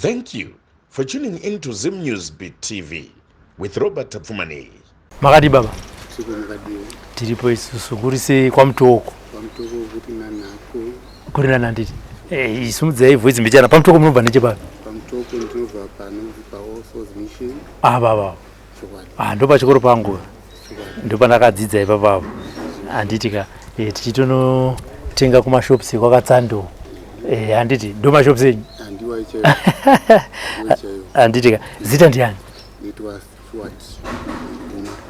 Thank you for tuning in to Zim Newsbeat TV with Robert Tapfumani. Makadi baba. Tiripo isusu kurise kwa mtoko. Kwa mtoko kuti nanako. Kurina nanditi. Isumudza ivoice mbichana pa mtoko munobva neche baba. Pa mtoko ndinobva pano pa also mission. Baba. Ndo pa chikoro pangu. Ndo pandakadzidza ipa baba. Anditika tichitono tenga kuma shops kwakatsando. Anditi ndo ma shops enyu. Andiwa icho. Anditika zita ndiani? It was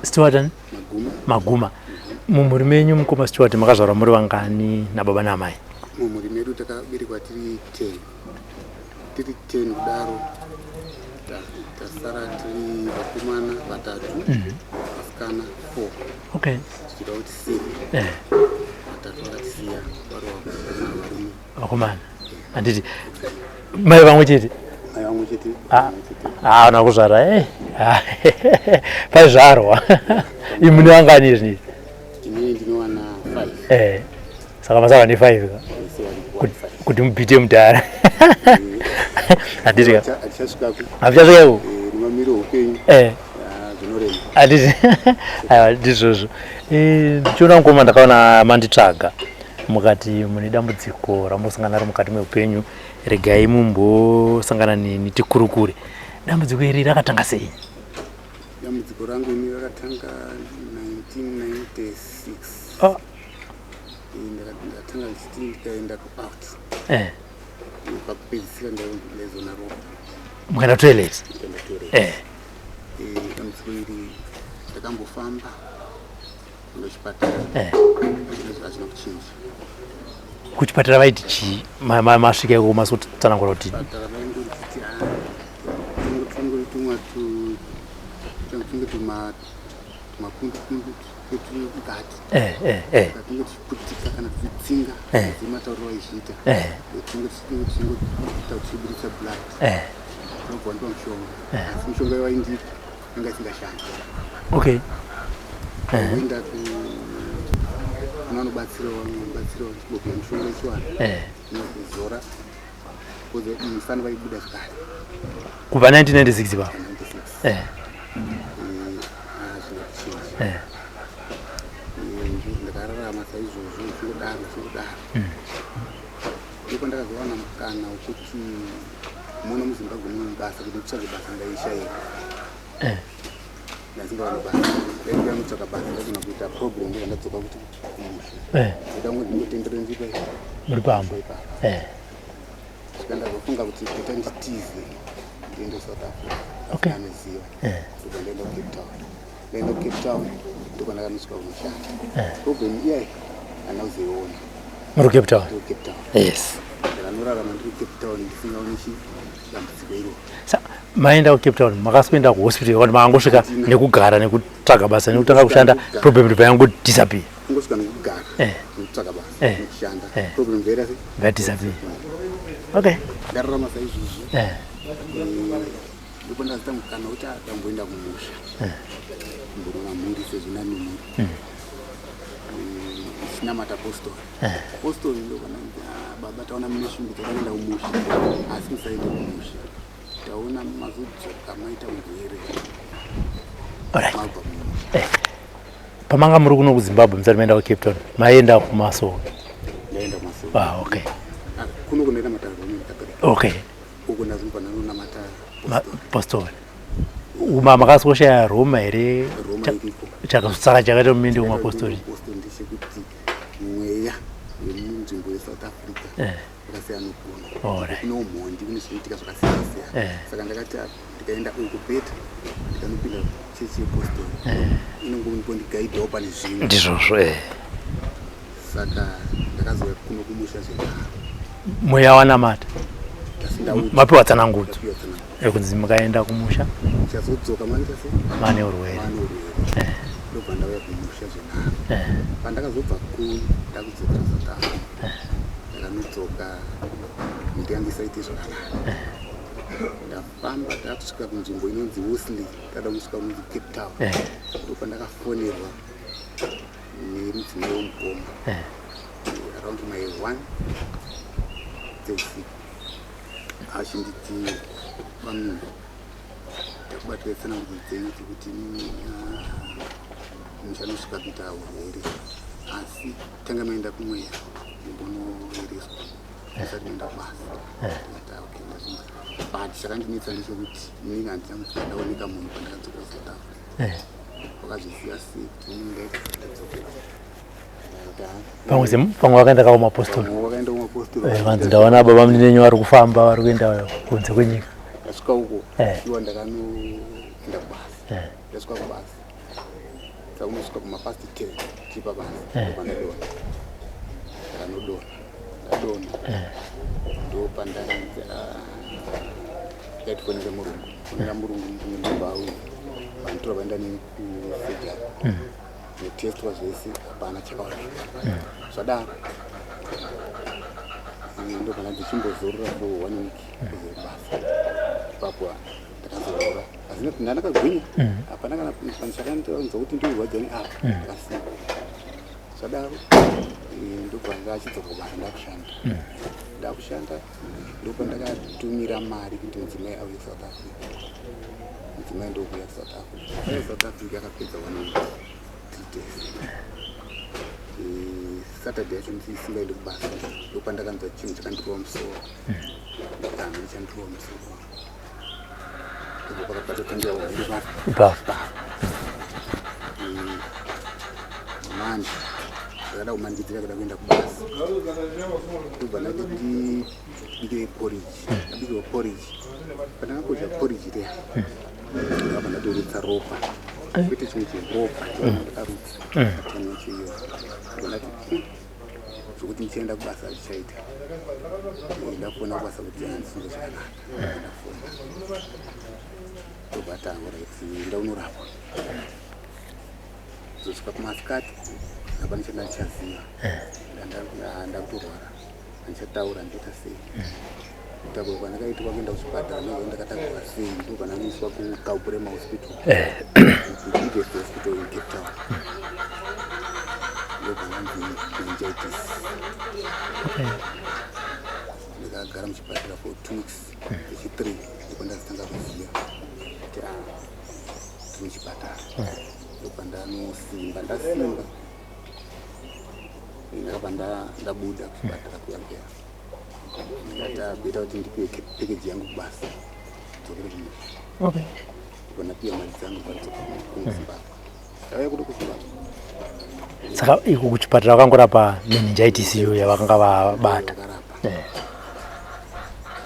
Stuart Maguma. Mumuri menyu mukoma Stuart makazvarwa muri vangani nababa namai? Mumuri medu takaberekwa tiri 10. Tiri 10 kudaro. Tasara tiri vakomana vatatu. Vasikana 4. Okay. Tichida kuti 7. Vatatu vakasiya vari vakomana. Vakomana. Anditi mai vamwe chete? Mai vamwe chete. Nakuzvara pazvarwa imuni vangani izvi? Inini ndinowana 5. Saka masava ne 5 kuti mubhite mudhara. Anditi hapichasvikaku nemamiro upenyu zvinorema. Anditi aiwa ndizvozvo. Ndichiona mukoma ndakaona manditsvaga mukati mune dambudziko ramosangana naro mukati meupenyu. Regai mumbosangana netikurukure. Dambudziko iri rakatanga sei? Dambudziko rangu ini rakatanga 1996. Ndakatanga ndikaenda ku-out. Pakupedzisira ndaizona ropa. Mukaenda toilet? Dambudziko iri ndakambofamba kuchipatara. Hazvina kuchinja. Kuchipatara vaiti chii? Masvika iko masotsanangura kuti kuchipatara vaingoti tunge tumapundu etumukati tunge tichiputika kana tichitsinga zematauriro aizviita tunge tichiburitsa blood tinobva ndiwa mushonga asi mushonga waindipa yanga isingashandi. Okay. Wainda kunanobatsirawo chibobhira mushonga ichiwana inozora kuze musana vaibuda zvakare kubva 1996 baba. ndakararama saizvozvo chingodaro ndipo ndakazowana mukana wekuti muno muzimbabwe mune basa kuti nditsvage basa ndaishayira ndasingawana basa ndaikuya mutsvaka basa ndagona kuita program ndakandadzoka kuti kumusha ndoda kunge ndingotenderere nzipa muri pamwe svika ndazofunga kuti kuita nditize ndiende South Africa aneziva ndoka ndaenda kuCape Town ndoka ndakanosvika kumushanda program iyayi hana kuzoiona. Muri Cape Town? Yes. Ndakanorarama ndiri Cape Town ndisingaonechi dambudziko iro. Maenda kuCape Town makasoenda kuhospital kuti makangosvika nekugara nekutsvaga basa nekutanga kushanda problem kuti yangu disappear? Kungosvika nekugara nekutsvaga basa nekushanda problem disappear. Okay. Ndararama saizvozvo ndipo ndazoita mukana kuti ndamboenda kumusha mborona mhuri sezvo nani mhuri ndichinamata postori ndokana baba taona mune shungu dzakaenda kumusha asi musaende kumusha taona mazodzoka maita urwere mabva kumusha. Pamanga muri kuno kuZimbabwe musati maenda kuCape Town maenda kuMasowe? Ndaenda kuMasowe. Okay. Kuno kunoenda matariro mumitabereka. Okay. Uko ndazvimbana nonamata postori. Makasosha Roma here? Roma iriko. Chakasaka chakaita mumende kumapostori? Postori ndechekuti mweya yemunzvimbo yeSouth Africa yakasiyana nokuna. Kuno umhondi kune zvinoitika zvakasiyana siyana. Saka ndakati ndikaenda uko peta ndikanopinda chechi yepostori inongondigaidhawo pane zvimwe. Ndizvozvo. Saka ndakazouya kuno kumusha zvekare. Mweya wanamata? Mapiwa tsanangudzo ekunzi mukaenda kumusha chazodzoka maita sei mane urwere ndobva ndauya kumusha zvenharo pandakazobva kuni ndakudzokera South Africa ndakanodzoka nyika yangu isaite zvakanaka ndafamba ndakusvika kunzvimbo inonzi Woolsley ndada kusvika kunonzi Cape Town ndobva ndakafonerwa nemudzimai womukoma around my 1 dzeusiku achinditi vamwe takubatiretsana kuti dzenyu dzekuti muchanosvika kuita urwere asi tanga maenda kumweya mumbonoereswa asati maenda kubasa but chakandinetsa ndechekuti inini handina kuti ndaoneka munhu pandakadzokera South Africa wakazvisiya sei kuti pamwe wakaenda kawo maapostoli vanzi ndaona baba munenyu vari kufamba vari kuenda kunze kwenyika ndasvika uko iwa ndakanoenda kubasa ndasvika kubasa saunosvika kumapast 10 tipa basa pandadona ndadona ndopandakanza yatifonera murungu fonera murungu mubau vantora vaenda nekusejari netestwa zvese hapana chakawanda zvadaro ndo kana ndichimbozorora for 1 week kuzebasa ipapo ndakazorora asi ndandakagwinya hapana kana chakandinza kuti ndirwadzani apa ndakasiya zvadaro ndopanga achidzoka kubasa ndakushanda ndopandakatumira mari kuti mudzimai auye South Africa mudzimai ndokuya South Africa South Africa akapedza 1 week 3 days Saturday yacho ndisingaendi kubasa ndopandakanza chinhu chakandirova musoro ndakanga ndichandirova musoro ndipo pakapatotangira uviri basa manje ndakada kumandidzira kada kuenda kubasa ndobva ndati ndibike porridge ndabikirwa porridge pandakakodya porridge reya ndakabva ndatorutsa ropa kwete chimwe cheropa ndakarutsa chimwe cheyo ndati zvokuti ndichaenda kubasa achichaita ndafona kubasa kuti handisinge zvakanaka ndafona ndobva taura kuti ndaunorapwa zosvika kumasikati hapana chandachaziva ndakutorwara handichataura ndoita sei kutakurwa kwandakaitwa kuenda kuchipatara nazo ndakatakurwa sei ndokananiswa kuKaupurema hospital biggest hospital in Cape Town ndokananzi meningitis ndakagara muchipatara for 2 weeks echi3 ndipo ndazitanga kuziva kuti tiri muchipatara ndopandanosimba ndasimba ndakabva ndabuda kuchipatara kuyangeya ndatabeta kuti ndipiwe package yangu kubasa dzokere kumusha ndipo ndapiwa mari dzangu padzoka kuzimbabwe ndauya kuti kuzimbabwe saka iko kuchipatara wakangorapa meningitis iyo yavakanga vabata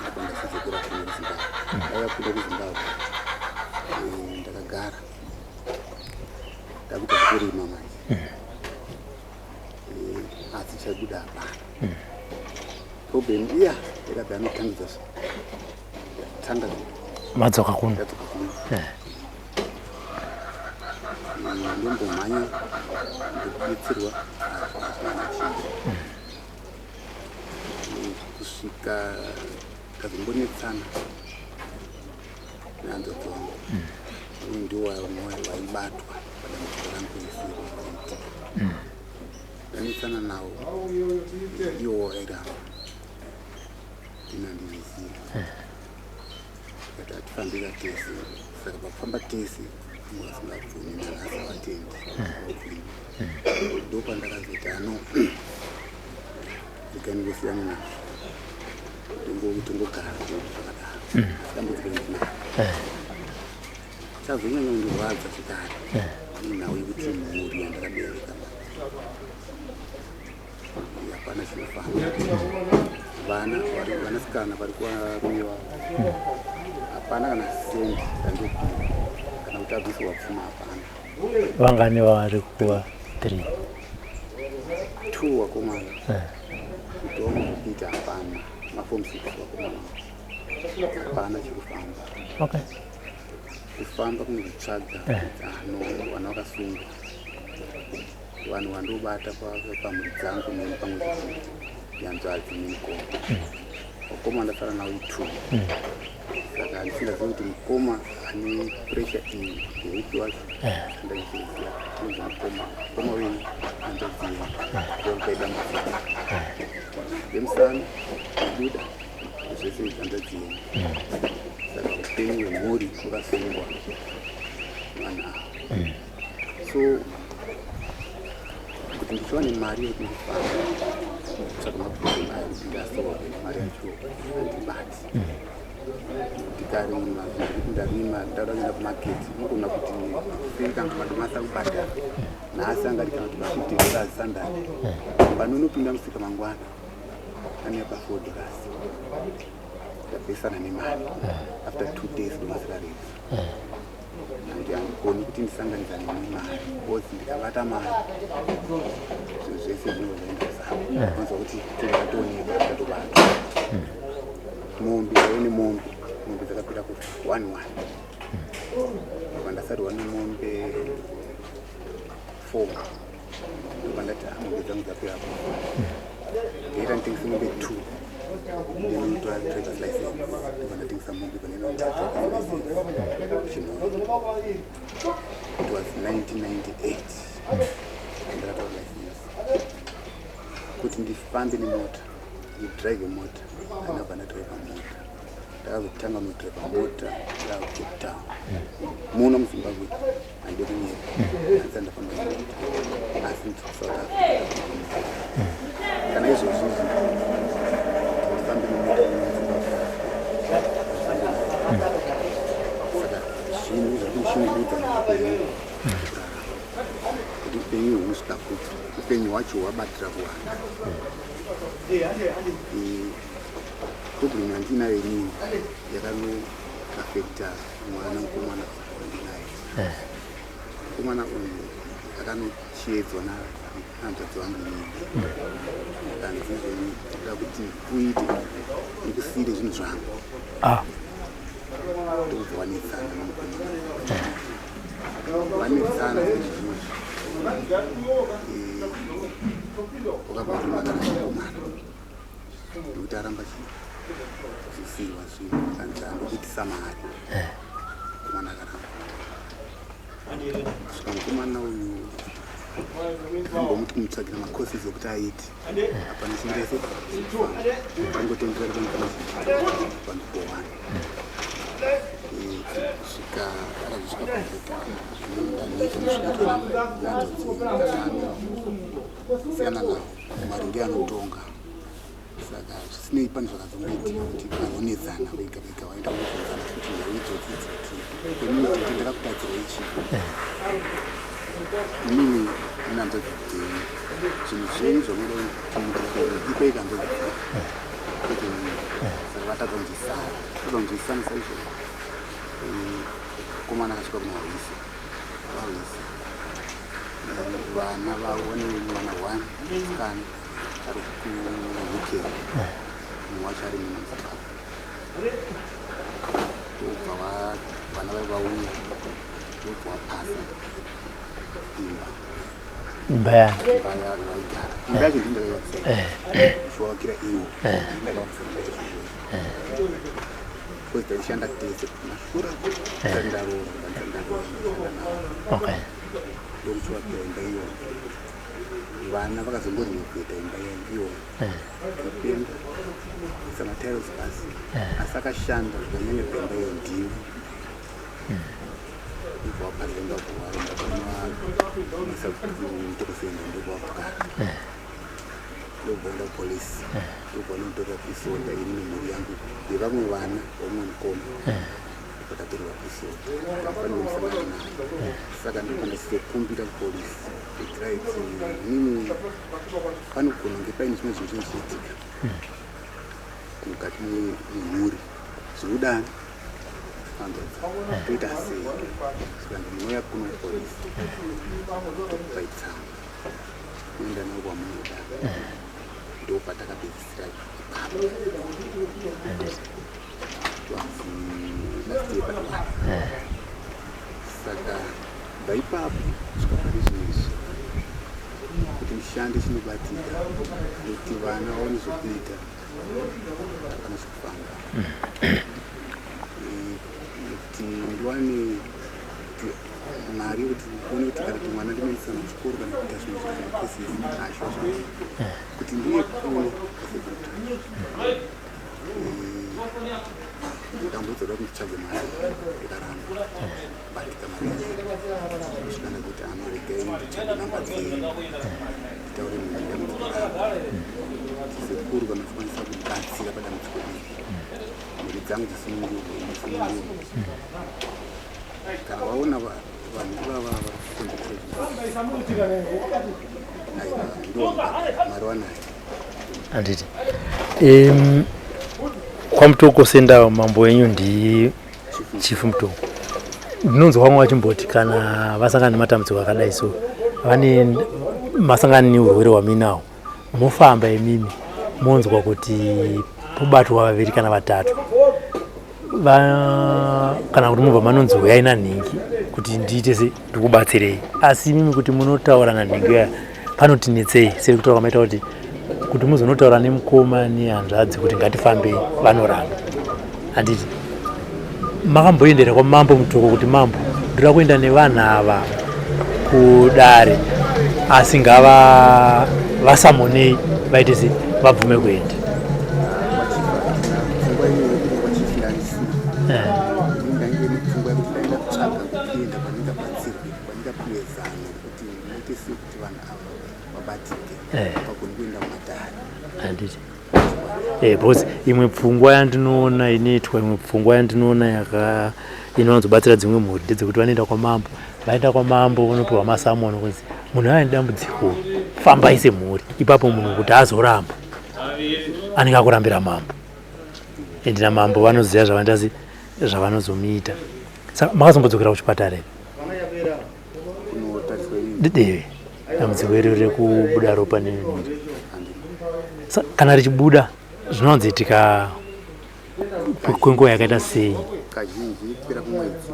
ndakandasidzokera kune Zimbabwe ndauya kuda kuzimbabwe ndakagara ndakuita zvekurima manje asi chabuda hapana problem iya yakabva yanotangidza tanga madzoka kuno ndombomhanya ndokudetserwa kusvika kazombonetsana nehanzo dzangu ndiwo waibatwa padambudziko rangu resiri ndanetsana nawo iwo wairamba ndinandizviziva kati atifambira tese saka pakufamba tese vasingabvumi nanhasi avatendi ndopandakazoti ano ikaningosiyana nazvo tongogara zvakadaro dambudziko ndinaro chazonyanya kundirwadza zvekare inhawo yekuti mhuri yandakabereka hapana chinofamba vanasikana vari kuvarumiwa hapana kana sendi dandopiwa kana kuti abvisirwa pfuma hapana vangani vari kuva 2 wakomana kutoa kuita hapana mafomu 6 wakomana hapana chikufamba kufamba kunozvitsvaga ano vana vakasunga vanhu vandobata pamhuri dzangu neni pamwe chete yanzvadzi nemukoma mukoma ndafara nawo 2 saka ndisingazivi kuti mukoma ane pressure iyi ndeupi wacho ndaiziva tinonzi mukoma wenyu anzadziva ndokaida muzika yemusana buda zvese anzadziva saka upenyu hwemhuri hwakasungwa vanhu ava. So kuti ndichiwane mari yekuti ndifamba kutsvaka mapurobhemu ayo kuti ndasolve mari yacho handibati. Ndikarima zvekuti ndarima ndauda kuenda kumaketi unogona kuti fekanga madomasi akubhadhara nhasi angati kana kuti $50 sandari panonopinda musika mangwana ane pa $4 ndapesana nemari after 2 days domasi rarefu handikoni kuti ndisanganisa nemwe mari bcause ndikavata mari zvinhu zvese zvinozvaenda zavo kwanza kuti tingatooneka tatobata mombe aine mombe dzakapera ku 1 pandasati wane mombe 4 ndopandati mombe dzangu dzapera ku ndaita nditengese mombe 2 ndinotora driver's license ndopandатengesa mombe panenotora driver's license. It was 1998 ndakatora license kuti ndifambe nemota ndidrive mota anabva ndadriva mota ndakazotanga kudriva mota ndakucape town muno muzimbabwe handidi kunyika asi ndafamba nemota asi South Africa kana izvozvo ndifambe nemota saka zvinhu zvakushungurudza muupenyu kuti upenyu hunosvika kuti upenyu hwacho hwabatira kuwanda. Problem yandinayo inini yakanoafekta mukomana wandinayo. Mukomana uyu akanochiedzwa nahanzvadzi vangu nyingi akanzizveni kuda kuti uite ndikusiyire zvinhu zvangu ndobva wanetsana nomukomana vanetsana zvezvizvozvi wakabvatumagana mukomana nekuti aramba zvisirwa zvinhu kanza ndokuitisa mari mukomana akaramba svika mukomana uyu ambomuti kumutsvagira makosi ekuti aite hapana chingese angotendera kuti pandipowana svika arazvisvika siyana nawo mari ndiye anotonga saka zvisinei pane zvakazongoitika kuti vanonetsana vega vega vaenda kunozana kuti naidzodzi community ndakakutadzira ichi inini inanzodzi dzeni zvinhu zvinyi zvonoda ipo ikanzodzi kuti saka vatadza kunzwisana saizvo mukomana akasvika kumahwisi vana vavo vane mwana 1 musikana ari kuuk mumwe wacho ari muzimbabwe ndobva vana vai vauya ndobva vapasa imba yaigara imba yacho ndindakaiwakira iwo because taishanda tese kumashure ndarora ndokuchivakira imba iyo vana vakazongorinokuita imba iyo ipenda isa matiles basi asi akashanda zvakanyanya paimba iyo ndiwo ndobvawapazenga kuwaenda panoisa mutokosenda ndobvawapugara ndobvaenda kupolisi ndobvaanotora pisoda ini nemhuri yangu yevamwe vana vamwe mukoma vakatorwa pisoda vafanimusangana nayo saka ndokandisizokumbira kupolisi kuitira kuti inini panogona kunge paine zvimwe zvinhu zvinochiitika mukati memhuri zvinodani toita sei saka ndinouya kuno kupolisi tokupaitsamba uenda nawo kwamunoda ndopatakapedzisira ipapo saka baipapo svika pari zvinezvi kuti ndishande chinobatika kuti vana vaone zvokuita apana zvekufamba kuti ndiwane mari yekuti one kuti kana kuti mwana ndinoisa muchikoro kana kuita zvimwe zvakakosisi ashosha kuti ndiye kuno ndambodzera kutsvaga mari ikaramba batika mari zvikana kuti anoregai nditsvage namba dzenyu taure mudambudziko sekuru vanokwanisa kubatsira padambudziko iri mhuri dzangu dzisunungurwe kana waona vanhu ivava mari wanayo anditi kwamutoko senda mambo wenyu ndi chifu mutoko ndinonzwa vamwe vachimboti kana vasangana nematambudziko akadai so vane masangana neurwere hwaminawo mofamba imimi monzwa kuti pobatwa vaviri kana vatatu kana kuti mubva manonzi uyai nanhingi kuti ndiite ndikubatsirei asi imimi kuti munotaura nanhingi ya panotinetsei seri kutaura maita kuti muzonotaura nemukoma nehanzvadzi kuti ngatifambei vanoramba handiti makamboendera kwamambo mutoko kuti mambo ndoda kuenda nevanhu ava kudare asi ngava vasamonei vaite vabvume kuenda handiti because imwe pfungwa yandinoona inoitwa imwe pfungwa yandinoona inowanzobatsira dzimwe mhuri ndedzekuti vanoenda kwamambo vaenda kwamambo unopiwa masamono kunzi munhu aya nedambudziko fambai semhuri ipapo munhu kuti azoramba anenge akurambira mambo endi namambo vanoziva zvavandasi zvavanozomuita saka makazombodzokera kuchipatara ere dambudziko iri rekubuda ropa nemiri kana richibuda zvinowanzoitika kwenguva yakaita sei kazhinji kupera kumwedzi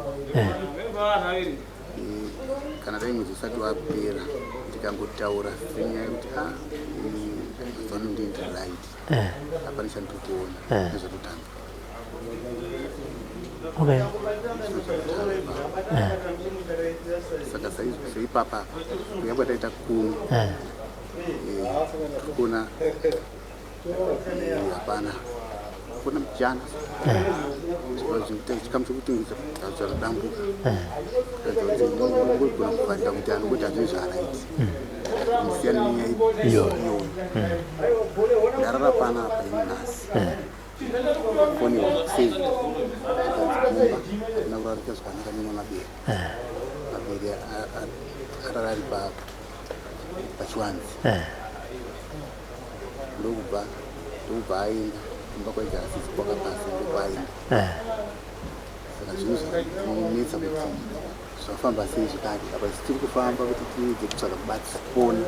kana dai mwedzi usati wapera ndikangotaura senyaya yekuti vanondinda right hapana chandikuona nezvekutanga saka saipapa kuyabva taita kuno kuona hapana kuna mjana chikamu chekutengesa zvakadambuka kuna kufarira kuti anongoti hazvii zvaraiti musiyana nenyaya iyoyo ndarara panapa inhasi foni sei akanzikumba asina kurarika zvakanaka nemamabere mabere arara ari pachiwanzi ndokubva aenda kumba kwaita asisi kwakapasa ndokwaenda saka zvinhu zvinonetsa kuti zvafamba sei zvikati apa tiri kufamba kuti tiedze kutsvaga kubatsipona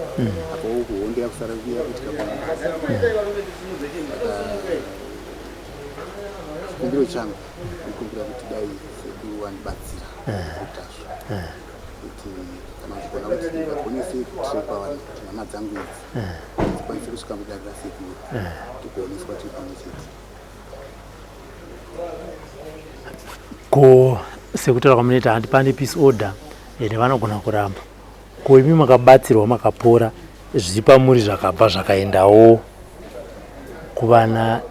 apa ukuhondo yakusara kuitika chikumbiro changu ndikumbira kuti dai sekuru wandibatsira kutazvo kuti kana uchigona kuti ndingagonese kutrepa vanhu nyama dzangu idzi dzikwanise kusvika mudarira sekuru tikuoneswa tiri pamwe chete ko sekutaura kwamunoita handipane peace order ende vanogona kuramba ko imi makabatsirwa makapora zvipamuri zvakabva zvakaendawo kuvana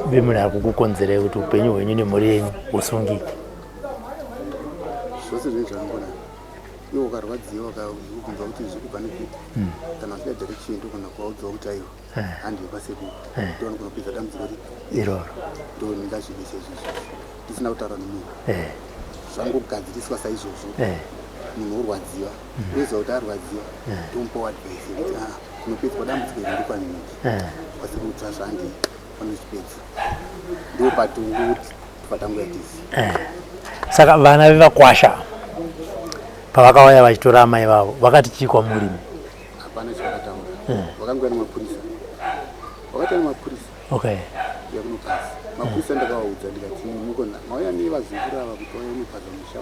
vemunhu ari kukukonzerei kuti upenyu hwenyu nemhuri yenyu husungike zvose zvinhu zvanongona iwo ukarwadziwa ukabva kuti zvikubva nekuti kana usida direction ndogona kuvaudzawo kuti aiwa handiwe pasekuru ndovanogona kupedza dambudziko iroro ndo ndingazvivise izvozvo ndisina kutaura nemunhu zvangogadziriswa saizvozvo munhu orwadziwa uiziva kuti arwadziwa tomupawo advice yekuti kunopedzwa dambudziko iri ndikwaniniki pasekuru tsvazvandi panochipedza ndo patongo kuti patango yatisi saka vana vevakwasha pavakauya vachitora amai vavo vakati chii kwamuri? hapana chavakataura vakangoya nemapurisa vakataura nemapurisa yakunopasi mapurisa ndakavaudza ndikati mukona mauya nevazukuru ava kuti vauya mupaza musha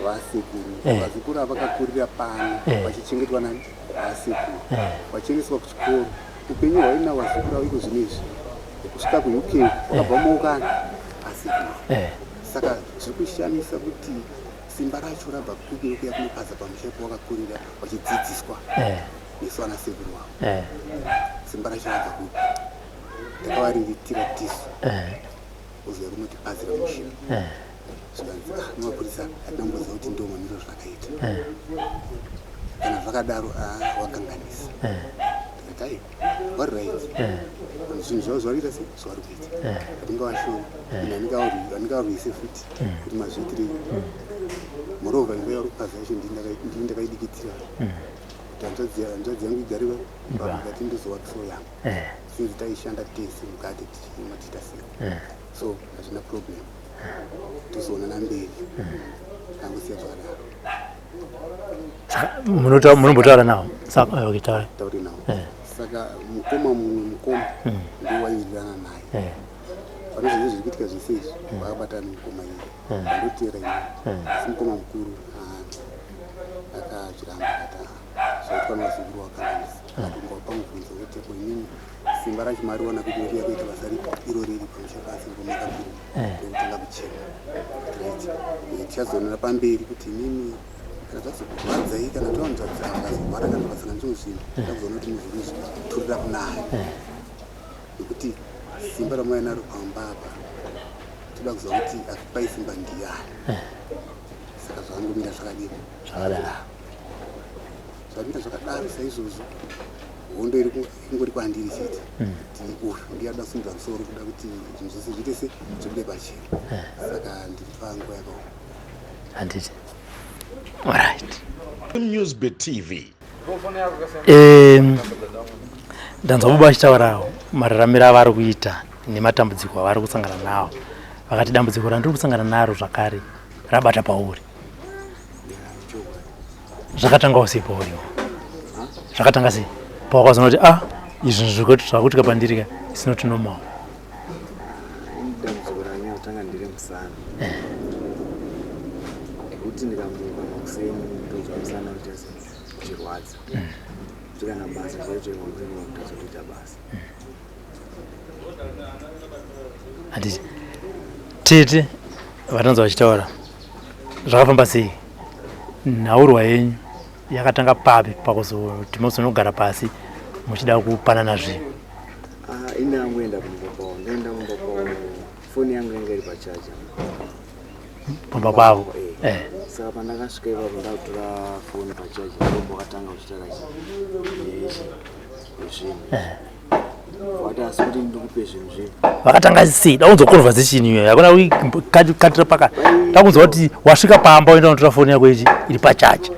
vasekuru vazukuru ava vakakurira pano vachichengetwa navasekuru vachiendeswa kuchikoro upenyu hwaina vazukuru avo iko zvinezvi kusvika kuuk vakabva maukana asekuru saka zviri kushamisa kuti simba racho rabva kukuya kunopaza pamusha pawakakurira vachidzidziswa nesu vana sekuru wavo simba racho rabva kupi ndakavariritira tisu uziva kumati bazi ramushina zvikanzi nemapurisa atinamboziva kuti ndo maniro zvakaita kana zvakadaro wakanganisa tikati ai wari right zvinhu zvavo zvakuita se zvavari kuita atingavashoni andingavarwise futi kuti mazviitirei moreover imba yauri kupaza yacho ndii ndakaidikitira kuti hanzvadzi yangu igariwa pakati ndozowakiso yangu since taishanda tese mukati tichimatita sei so hazvina problem tozoonana mberi angosiya zvakadaro munombotaura navo tauri navo saka mukoma mukoma ndiwairirana naye panozvinhu zviri kuitika zvese izvi vakabatana mukoma iyi andotera ine asi mukoma mukuru akazviramba kata zvaitwa namazunguru wakanganisa akatongawo pamubvunzo weteko inini simba racho mariona kuti uri yakuita basa iro riri pamushakasi ngomakambiri ndokutanga kuchena tichazoonera pamberi kuti inini kana tazokurwadzai kana tavanzvadzaa vakazorwara kana pasina nzvimbo zvinhu takuzoona kuti muzviri turira kunaya nekuti simba ramainaro pambapa toda kuziva kuti akupai simba ndiyani saka zvangomira zvakadii zvamira zvakadaro saizvozvo hondo iri ingori kwandiri chete kuti uyu ndiyada kusimudza musoro kuda kuti zvinhu zvese zviite se zvibude pachena saka ndiri panguva yakaoma handiti alright Newsbeat TV. ndanzwa baba achitaurawo mararamiro avari kuita nematambudziko avari kusangana nawo vakati dambudziko randiri kusangana naro zvakare rabata pauri zvakatanga sei pauriwo zvakatanga sei pawakazoona kuti izvi zvakuitika pandirika isinoti normal dambudziko ranyotanga ndiri musana ndikuti ndikamuka makuseni ndonzwa musana kuchirwadza kana basa zvacho ngomweni tazoita basa handiti tete vatanzwa vachitaura zvakafamba sei nhaurwa yenyu yakatanga papi pakuzoti muzonogara pasi muchida kupanana zvinhu ine yangu enda kumbopawo ndoenda kumbopawo foni yangu yanga iri pachaja pamba kwavo saka pandakasvika ipapo ndakutora foni pachaji ndombo wakatanga uchitaura zvinhu wati asi kuti ndikupe zvinhu zvinhu vakatanga sei dakunzwa conversation iyoyo hakuna katira paka dakunzwa kuti wasvika pamba uenda unotora foni yako ichi iri pachaji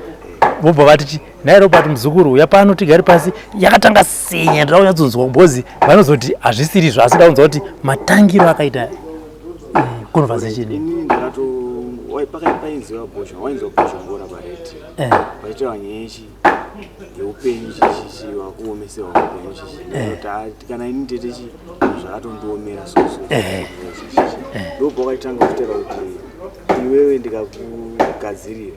vobva vatichi nairo pati muzukuru uya pano tigari pasi yakatanga sei nyandira kunyatsonzwa mbozi vanozoti hazvisiri zvasi dakunzwa kuti matangiro akaita conversation inini ndakato painziwa bhosha wainziwa bhosha ngora paredio vachitaura nyaya ichi yeupenyu chichichi wakuomesewa upenyu chichi kana ini tetechi zvakatondiomera ndobva wakaitanga kutaura kuti iwewe ndikakugadzirira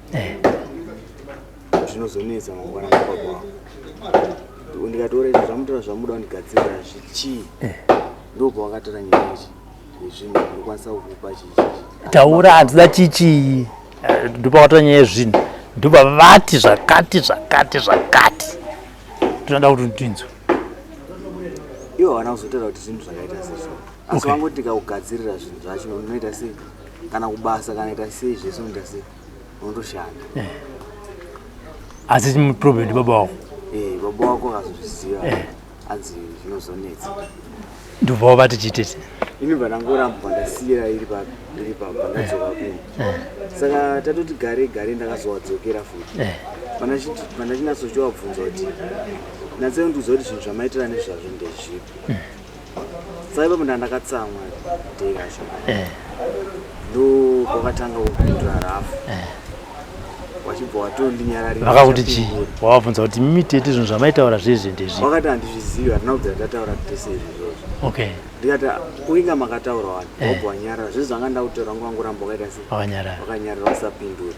zvinozonetsa mangwana makwako ndikataura izvi zvamutora zvamuda kundigadzirira zvichii ndobva wakataura nyaya ichi zvinhu ndinokwanisa kukupa chichi taura handida chichi ndopa wataura nyaya yezvinhu ndopa vati zvakati tinoda kuti ndinzwe ivo vana kuzotaura kuti zvinhu zvakaita sezvo asi wangoti ndikakugadzirira zvinhu zvacho unoita sei kana kubasa kana ita sei zvese unoita sei unotoshanda asi problem ndi baba wako baba wako akazozviziva anzi zvinozonetsa ndobva vati chitete inibva ndangoramba ndasiyira iri pandadzoka kuno saka tatoti gare ndakazowadzokera futi pandachinatsochiwabvunza kuti natsei ndiuziva kuti zvinhu zvamaitira nezvazvo ndezvipi saka ipapo ndandakatsamwa ndekacho ndo kwakatanga kupindura rafu wachibva watondinyararira vakakuti chii wavabvunza kuti mimi tete zvinhu zvamaitaura zvezve ndezvipi wakati handizvizivi hatina kubvira tataura tese izvozvo okay ndikati kuinga makataura wani wabva wanyarara zvese zvanga ndakutaura ngo wangoramba wakaita sei wakanyarara usapindura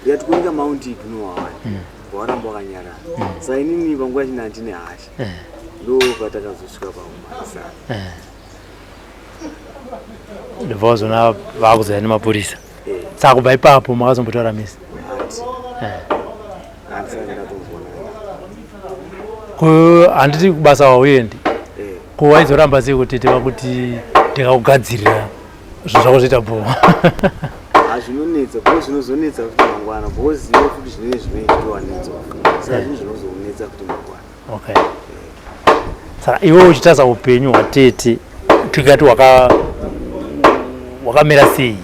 ndikati kuinga maundi ignore wani waramba wakanyarara saka inini panguva china handine hasha ndo patakazosvika pakumanisana ndobva wazona vakuzoya nemapurisa saka kubva ipapo makazombotaura misi handiti kubasa wauendi ko waizoramba sei kutete vakuti ndikakugadzirira zvakuzita bo hazvinonetsa bo zvinozonetsa kuti mangwana bo zivo futi zvinenge zvinoitwa netsa saka zvinozonetsa kuti mangwana. Okay. Saka iwe uchitaza upenyu hwatete tikati wakamira sei?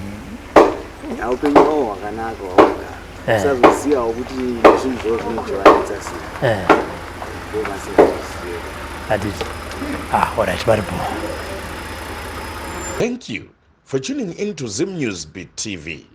Upenyu hwavo hwakanaka hwawagara usazozivawo kuti zvinhu zvavo zvinoitwanetsa sei haditi alright baribo. Thank you for tuning in to Zim News Beat TV.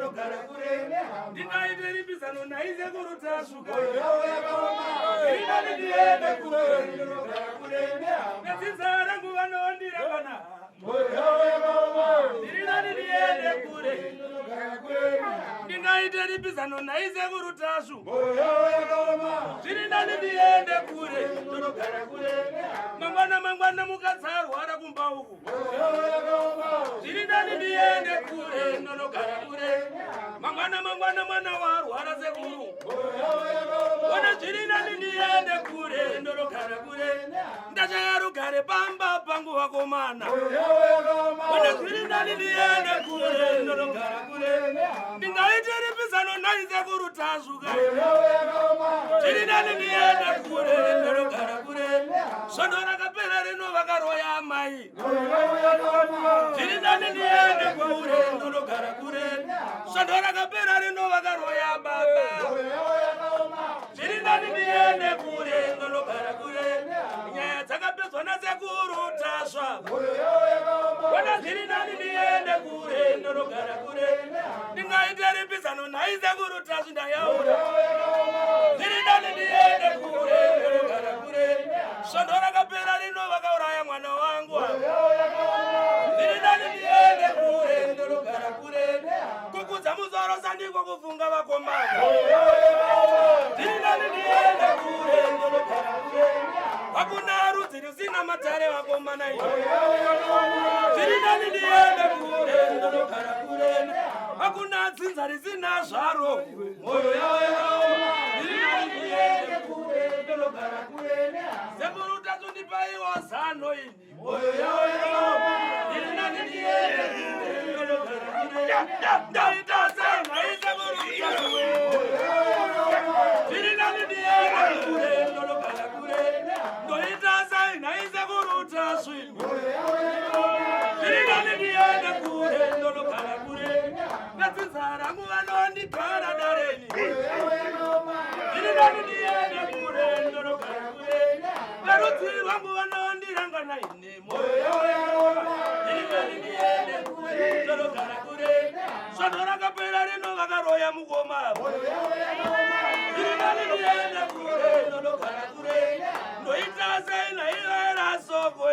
ndinogara kure nehama ndingaite ripizano naize kurutasuka irinani ndiende kure ndinogara kure nehama netsinza rangu vanondirakana irinani ndiende kure ndinogara kure ndingaite ripizano naize kurutasu zvirinani ndiende kure ndinogara kure mangwana mukatsarwara kumba uku zvirinani ndiende kure ndinogara kure mangwana mwana warwara sekuru ona zvirinani ndiende kure ndinogara kure ndachaya rugare pamba pangu vakomana ona zvirinani ndiende kure ndinogara kure ndingaite ripizano naize kurutazuka zvirinani ndiende kure ndinogara kure sondo rakapera rino vakaroya amai zvirinani ndiende kure ndinogara kure sondo rakapera rino vakaroya baba zvirinani ndiende kure ndinogara kure nyaya dzakapedzwa nasekuru tasva ona zvirinani ndiende kure ndinogara kure ndingaite ripizano naisekuru tasva ndayaura zvirinani ndiende kure ndinogara kure sondo rakapera rino vakauraya mwana wangu zvirinani ndiende kure ndinogara kure kukudza muzoro sandiko kufunga vakomana zvirinani ndiende kure ndinogara kure hakuna rudzi rusina matare vakomana iyo zvirinani ndiende kure ndinogara kure hakuna dzinza risina zvaro moyo yavo zvirinani ndiende kure ndinogara kure sekuru tatundipaiwa zano ini moyo yavo zvirinani ndiende kure ndinogara kure ndaita sei naisekuru zvirinani ndiende kure ndinogara kure ndoita sei naisekuru tasvi zvirinani ndiende kure ndinogara kure netsinza rangu vanondigara dareni zvirinani ndiende kure ndinogara kure verudzi rwangu vanondirangana ine zvirinani ndiende kure ndinogara kure sondo rakapera rino vakaroya mukoma zvirinani ndiende kure ndinogara kure ndoita sei naivera soko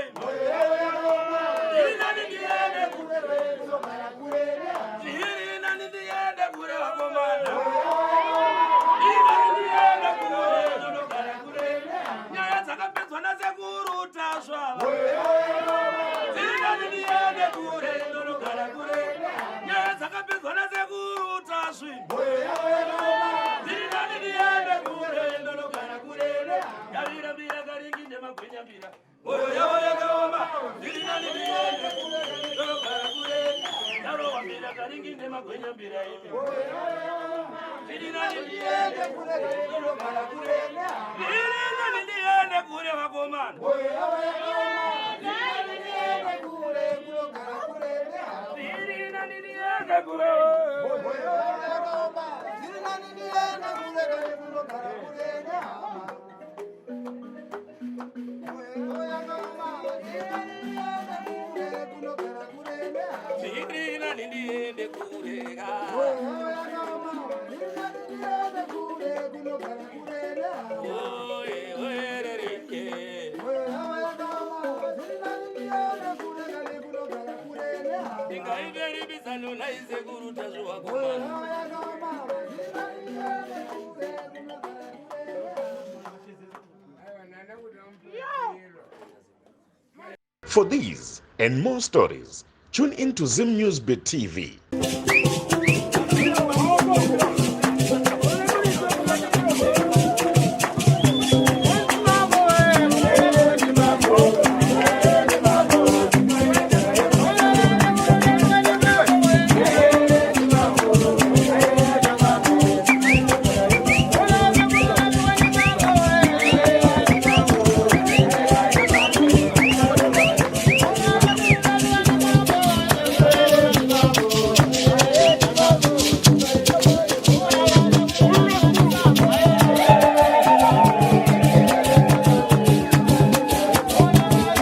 zvirinani ndiende kure ndinogara kure zvirinani ndiende kure vakomana zvirinani ndiende kure ndinogara kure nyaya dzakapedzwa nasekuru tasva zvirinani ndiende kure ndinogara kure nyaya dzakapedzwa nasekuru tasvi zvirinani ndiende kure ndinogara kure yavira mbira karingi nemagwenya mbira moyo yavo yakaoma zvirinani ndiende kure ndinogara kure yarowa mbira karingi nemagwenya mbira imi zvirinani ndiende kure ndinogara kure zvirinani ndiende kure vakomana zvirinani ndiende kure ndinogara kure zvirinani ndiende kure For these and more stories, tune in to Zim News Beat TV